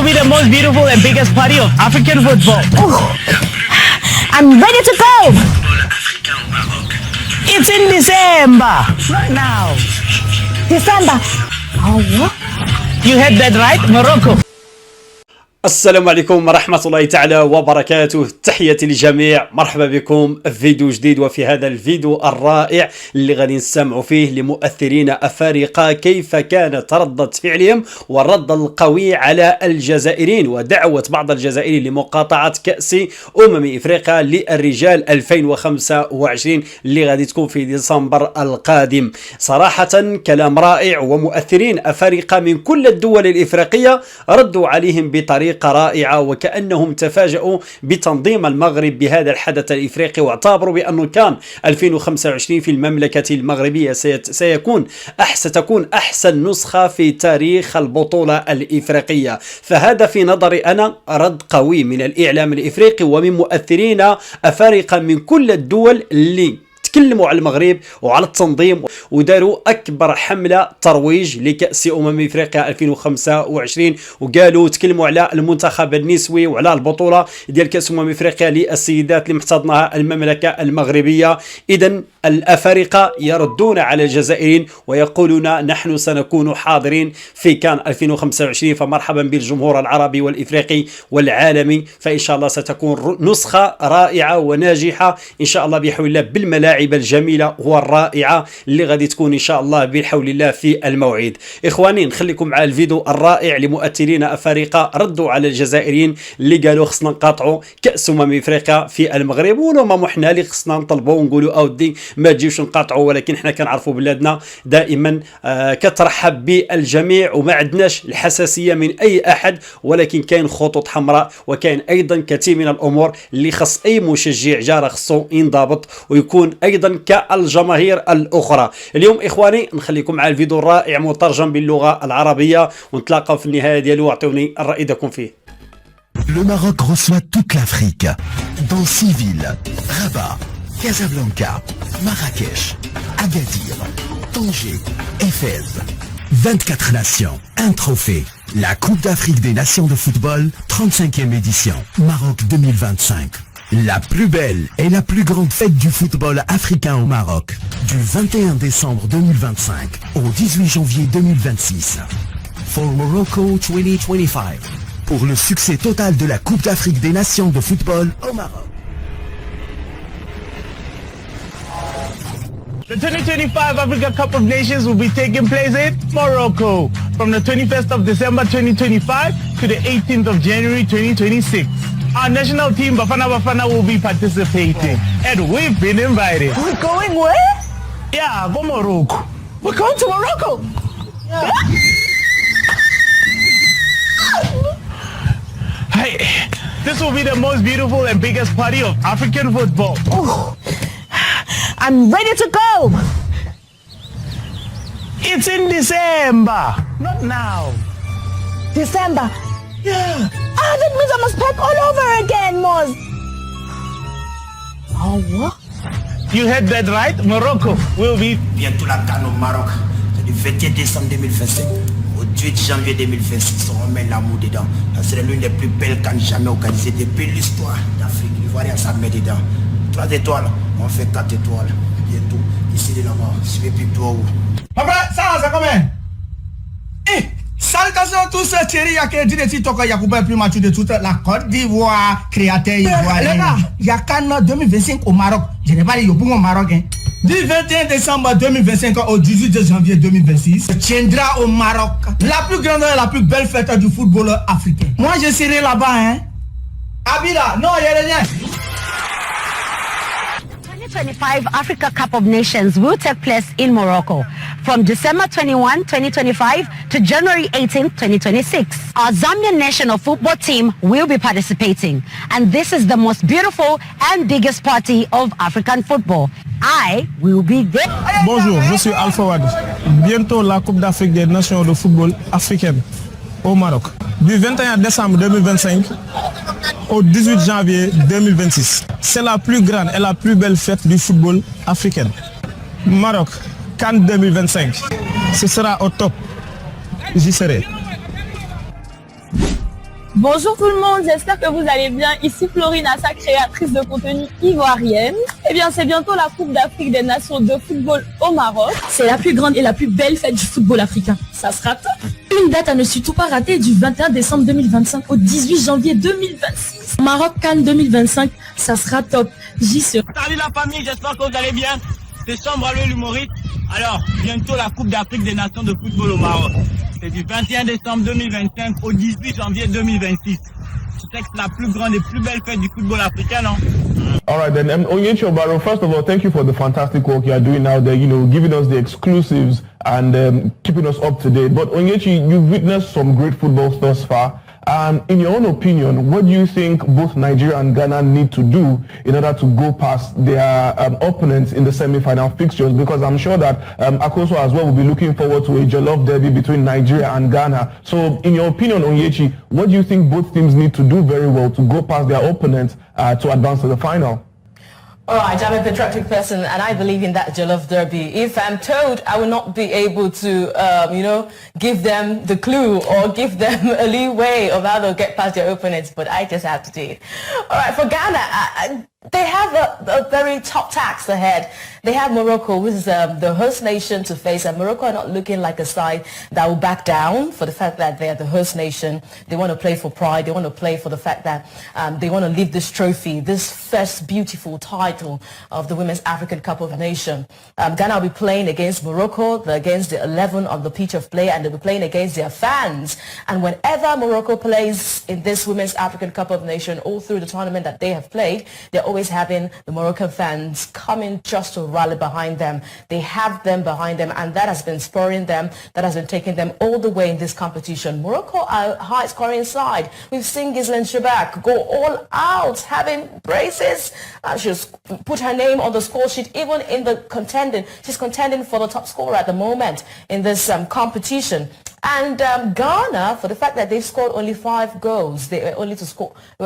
be the most beautiful and biggest party of African football. I'm ready to go. It's in December. Right now. December. Oh, what? You heard that right, Morocco. السلام عليكم ورحمة الله تعالى وبركاته. تحياتي للجميع، مرحبا بكم في فيديو جديد. وفي هذا الفيديو الرائع اللي غادي نسمعوا فيه لمؤثرين افارقة كيف كانت ردة فعلهم والرد القوي على الجزائرين ودعوة بعض الجزائريين لمقاطعة كأس افريقيا للرجال 2025 اللي غادي تكون في ديسمبر القادم. صراحة كلام رائع، ومؤثرين افارقة من كل الدول الافريقية ردوا عليهم بطريقة رائعة، وكأنهم تفاجؤوا بتنظيم المغرب بهذا الحدث الإفريقي، واعتبروا بأنه كان 2025 في المملكة المغربية ستكون أحسن نسخة في تاريخ البطولة الإفريقية. فهذا في نظري أنا رد قوي من الإعلام الإفريقي ومن مؤثرين أفارقة من كل الدول اللي تكلموا على المغرب وعلى التنظيم وداروا أكبر حملة ترويج لكأس افريقيا 2025، وقالوا تكلموا على المنتخب النسوي وعلى البطولة ديال كأس افريقيا للسيدات اللي محتضنها المملكة المغربية. إذن الأفارقة يردون على الجزائريين ويقولون نحن سنكون حاضرين في كان 2025، فمرحبا بالجمهور العربي والإفريقي والعالمي. فإن شاء الله ستكون نسخة رائعة وناجحة إن شاء الله بحول الله، بالملاعب الجميلة والرائعة اللي غادي تكون إن شاء الله بحول الله في الموعد. إخواني نخليكم مع الفيديو الرائع لمؤثرين أفارقة ردوا على الجزائريين اللي قالوا خصنا نقاطعوا كأس افريقيا في المغرب، ولو ما محنا اللي خصنا نطلبوا ونقولوا أودي ما تجيوش نقاطعوا، ولكن احنا كنعرفوا بلادنا دائما كترحب بالجميع وما عندناش الحساسية من أي أحد، ولكن كاين خطوط حمراء وكاين أيضا كثير من الأمور اللي خص أي مشجع جارة خصو ينضبط ويكون أيضا كالجماهير الأخرى. اليوم إخواني نخليكم مع الفيديو الرائع مترجم باللغة العربية، ونتلاقاو في النهاية ديالو واعطوني الرأي ديالكم فيه. Le Maroc reçoit toute l'Afrique dans 6 villes: Rabat, Casablanca, Marrakech, Agadir, Tanger et Fès. 24 nations, un trophée. La Coupe d'Afrique des Nations de football, 35e édition, Maroc 2025. La plus belle et la plus grande fête du football africain au Maroc, du 21 décembre 2025 au 18 janvier 2026. For Morocco 2025. Pour le succès total de la Coupe d'Afrique des Nations de football au Maroc. The 2025 Africa Cup of Nations will be taking place in Morocco from the 21st of December 2025 to the 18th of January 2026. Our national team Bafana Bafana will be participating, and we've been invited. We're going where? Yeah, go Morocco. We're going to Morocco. Yeah. Hey, this will be the most beautiful and biggest party of African football. I'm ready to go. It's in December, not now. December. Yeah. Ah, that means I must pack all over again, Moz. Oh, what? You heard that right? Morocco will be... Bientôt la CAN au Maroc. C'est du 21 décembre 2025 au 18 janvier 2026. On remet l'amour dedans. Ça serait l'une des plus belles CAN jamais organisées depuis l'histoire d'Afrique. L'Ivoirien ça met dedans. 3 étoiles, on fait 4 étoiles. Bientôt, ici et là-bas. Suivez plus toi où. Papa, ça comment? Eh, salutations à tous ces chéris qui disent des TikTok, il y a coupé plus mature de toute la Côte d'Ivoire, créateur ivoirien. Les gars, il y a CAN 2025 au Maroc. Je n'ai pas dit au Maroc. Hein. Du 21 décembre 2025 au 18 janvier 2026, tiendra au Maroc la plus grande et la plus belle fête du football africain. Moi, je serai là-bas. Hein. Abila, non, il y a rien. 2025 Africa Cup of Nations will take place in Morocco from December 21, 2025 to January 18, 2026. Our Zambian national football team will be participating, and this is the most beautiful and biggest party of African football. I will be there. Bonjour, je suis Alpha Wad. Bientôt la Coupe d'Afrique des Nations de football africaine au Maroc. Du 21 décembre 2025 au 18 janvier 2026. C'est la plus grande et la plus belle fête du football africain. Maroc, CAN 2025. Ce sera au top. J'y serai. Bonjour tout le monde, j'espère que vous allez bien. Ici Florina, sa créatrice de contenu ivoirienne. Eh bien, c'est bientôt la Coupe d'Afrique des Nations de football au Maroc. C'est la plus grande et la plus belle fête du football africain. Ça sera top. Une date à ne surtout pas rater du 21 décembre 2025 au 18 janvier 2026. Maroc Cannes 2025, ça sera top. J'y serai. Salut la famille, j'espère que vous allez bien. C'est Chambre l'humoriste. Alors, bientôt la Coupe d'Afrique des Nations de football au Maroc. C'est du 21 décembre 2025 au 18 janvier 2026. C'est la plus grande et plus belle fête du football africain, non? All right, then, Onyechi Obaro, first of all, thank you for the fantastic work you are doing out there, giving us the exclusives and keeping us up to date. But Onyechi, you've witnessed some great football thus far. In your own opinion, what do you think both Nigeria and Ghana need to do in order to go past their opponents in the semi-final fixtures? Because I'm sure that Akoso as well will be looking forward to a jollof derby between Nigeria and Ghana. So in your opinion, Onyechi, what do you think both teams need to do very well to go past their opponents to advance to the final? All right, I'm a patriotic person and I believe in that jollof derby. If I'm told I will not be able to, give them the clue or give them a leeway of how they'll get past their opponents, but I just have to do it. All right, for Ghana, they have a very top task ahead. They have Morocco, which is the host nation to face, and Morocco are not looking like a side that will back down for the fact that they are the host nation. They want to play for pride. They want to play for the fact that they want to leave this trophy, this first beautiful title of the Women's African Cup of Nations. Ghana will be playing against Morocco, against the 11 on the pitch of play, and they'll be playing against their fans. And whenever Morocco plays in this Women's African Cup of Nations, all through the tournament that they have played, they're always having the Moroccan fans coming just to rally behind them. They have them behind them, and that has been spurring them, that has been taking them all the way in this competition. Morocco are a high scoring side. We've seen Gislen Shabak go all out, having braces. She's put her name on the score sheet, even in the contending. She's contending for the top scorer at the moment in this competition. And Ghana, for the fact that they've scored only 5 goals, they were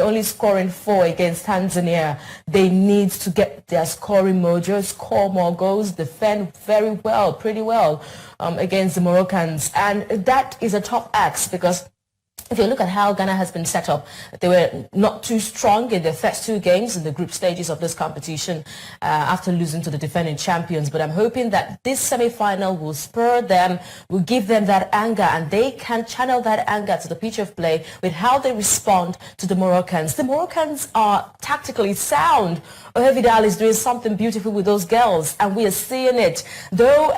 only scoring 4 against Tanzania. They need to get their scoring mojo, score more goals, defend very well, pretty well against the Moroccans. And that is a top ask because if you look at how Ghana has been set up, they were not too strong in their first 2 games in the group stages of this competition after losing to the defending champions. But I'm hoping that this semi-final will spur them, will give them that anger, and they can channel that anger to the pitch of play with how they respond to the Moroccans. The Moroccans are tactically sound. Vidal is doing something beautiful with those girls, and we are seeing it. Though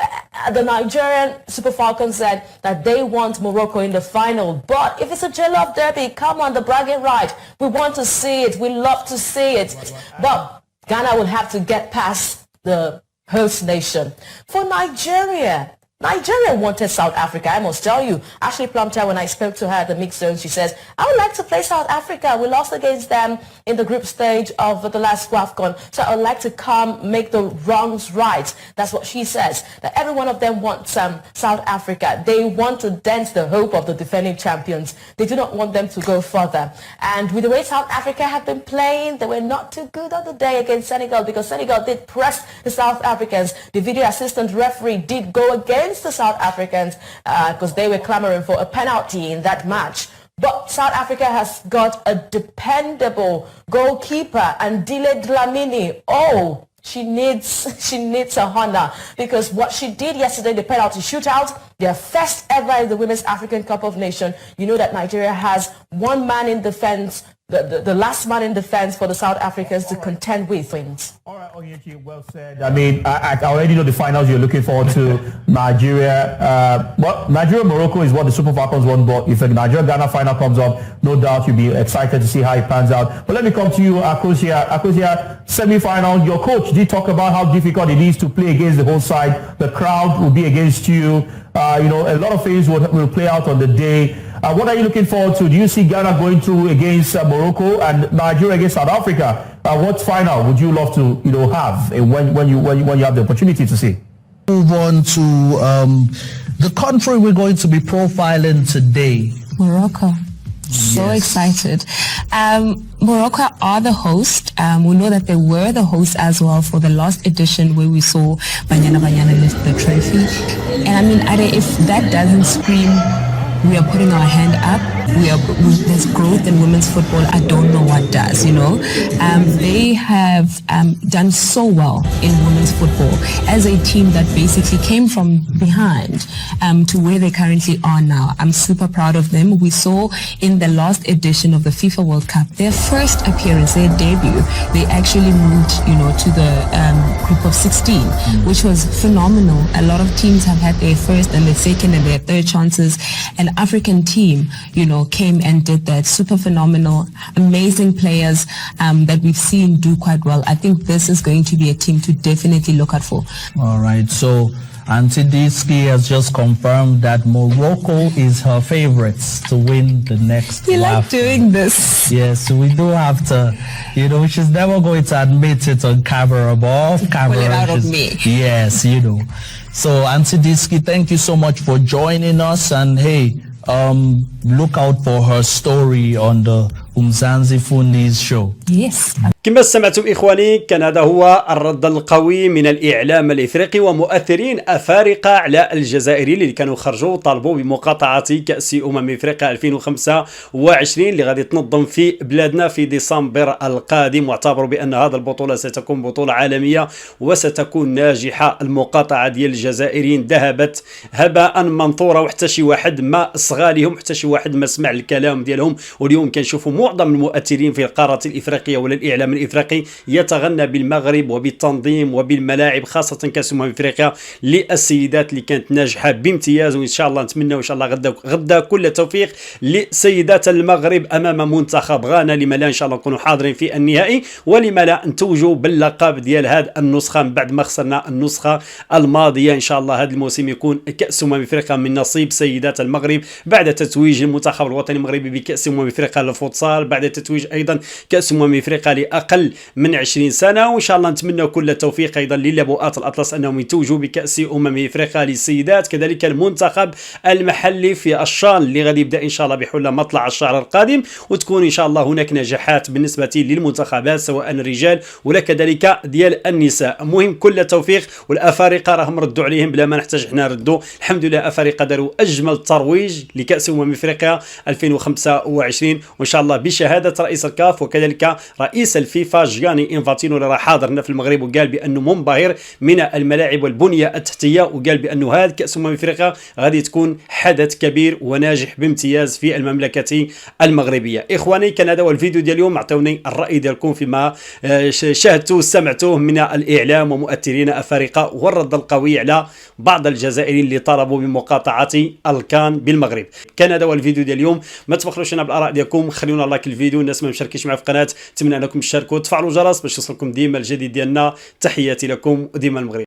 the Nigerian Super Falcons said that they want Morocco in the final, but if it's a jollof derby, come on, the bragging right. We want to see it. We love to see it. But Ghana will have to get past the host nation. For Nigeria wanted South Africa, I must tell you. Ashley Plumter, when I spoke to her at the mixed zone, she says, I would like to play South Africa. We lost against them in the group stage of the last WAFCON. So I would like to come make the wrongs right. That's what she says. That every one of them wants South Africa. They want to dent the hope of the defending champions. They do not want them to go further. And with the way South Africa have been playing, they were not too good on the day against Senegal because Senegal did press the South Africans. The video assistant referee did go against the South Africans because they were clamoring for a penalty in that match. But South Africa has got a dependable goalkeeper, and Dile Dlamini. Oh, she needs a honor because what she did yesterday, the penalty shootout, their first ever in the Women's African Cup of Nations. You know that Nigeria has one man in defense, the last man in defense for the South Africans to contend with wins. All right, Onyechi, well said. I mean, I already know the finals you're looking forward to. Nigeria, Nigeria-Morocco is what the Super Falcons want, but if a Nigeria-Ghana final comes up, no doubt you'll be excited to see how it pans out. But let me come to you, Akosia. Akosia, semi-final, your coach did talk about how difficult it is to play against the whole side. The crowd will be against you. A lot of things will play out on the day. What are you looking forward to? Do you see Ghana going through against Morocco and Nigeria against South Africa? What final would you love to have when you have the opportunity to see? Move on to the country we're going to be profiling today. Morocco. So excited. Morocco are the host. We know that they were the host as well for the last edition where we saw Banyana lift the trophy. And I mean, Ade, if that doesn't scream we are putting our hand up. There's growth in women's football. I don't know what does, you know. They have done so well in women's football as a team that basically came from behind to where they currently are now. I'm super proud of them. We saw in the last edition of the FIFA World Cup, their first appearance, their debut, they actually moved, you know, to the group of 16, which was phenomenal. A lot of teams have had their first and their second and their third chances. An African team, you know, came and did that. Super phenomenal, amazing players that we've seen do quite well. I think this is going to be a team to definitely look out for. All right, so Auntie Diski has just confirmed that Morocco is her favorites to win the next We like doing this. Yes, we do have to, you know, she's never going to admit it on camera, but off camera. Pull it out of me. Yes, you know. So Auntie Diski, thank you so much for joining us, and hey, look out for her story on the Umzanzi Fundi's show. Yes. كما سمعتم إخواني، كان هذا هو الرد القوي من الإعلام الإفريقي ومؤثرين أفارقة على الجزائريين اللي كانوا خرجوا طالبوا بمقاطعة كأس إفريقيا 2025 اللي غادي تنظم في بلادنا في ديسمبر القادم، واعتبروا بأن هذه البطولة ستكون بطولة عالمية وستكون ناجحة. المقاطعة ديال الجزائريين ذهبت هباء منثورا، وحتى شي واحد ما صغى لهم، حتى شي واحد ما سمع الكلام ديالهم. واليوم كنشوفوا معظم المؤثرين في القارة الإفريقية ولا الإعلام الإفريقي يتغنى بالمغرب وبالتنظيم وبالملاعب، خاصة كأس إفريقيا للسيدات اللي كانت ناجحة بامتياز. وإن شاء الله نتمنى وإن شاء الله غدا كل التوفيق لسيدات المغرب أمام منتخب غانا. لما لا إن شاء الله نكونوا حاضرين في النهائي، ولما لا نتوجوا باللقب ديال هذه النسخة من بعد ما خسرنا النسخة الماضية. إن شاء الله هذا الموسم يكون كأس إفريقيا من نصيب سيدات المغرب بعد تتويج المنتخب الوطني المغربي بكأس إفريقيا للفوتسال، بعد تتويج أيضا كأس إفريقيا لأقل من 20 سنة. وإن شاء الله نتمنى كل التوفيق أيضا للبؤات الأطلس أنهم يتوجوا بكأس إفريقيا للسيدات. كذلك المنتخب المحلي في الشان اللي غادي يبدأ إن شاء الله بحول مطلع الشهر القادم، وتكون إن شاء الله هناك نجاحات بالنسبة للمنتخبات سواء الرجال ولا كذلك ديال النساء. مهم كل التوفيق. والأفارقة راهم ردوا عليهم بلا ما نحتاج احنا ردوا، الحمد لله. أفارقة داروا أجمل ترويج لكأس إفريقيا 2025، وإن شاء الله بشهادة رئيس الكاف وكذلك رئيس الفيفا جياني انفانتينو اللي راه حاضرنا في المغرب، وقال بانه منبهر من الملاعب والبنيه التحتيه، وقال بانه هذا كاس افريقيا غادي تكون حدث كبير وناجح بامتياز في المملكه المغربيه. اخواني، كان هذا هو الفيديو ديال اليوم. اعطوني الراي ديالكم فيما شاهدتوه سمعتوه من الاعلام ومؤثرين افارقه، والرد القوي على بعض الجزائريين اللي طالبوا بمقاطعه الكان بالمغرب. كان هذا هو الفيديو ديال اليوم. ما تبخلوش لنا بالاراء ديالكم، خليونا لايك الفيديو. الناس ما مشاركينش معنا في القناه اتمنى انكم تشاركوا وتفعلوا الجرس باش يوصلكم ديما الجديد ديالنا. تحياتي لكم وديما المغرب.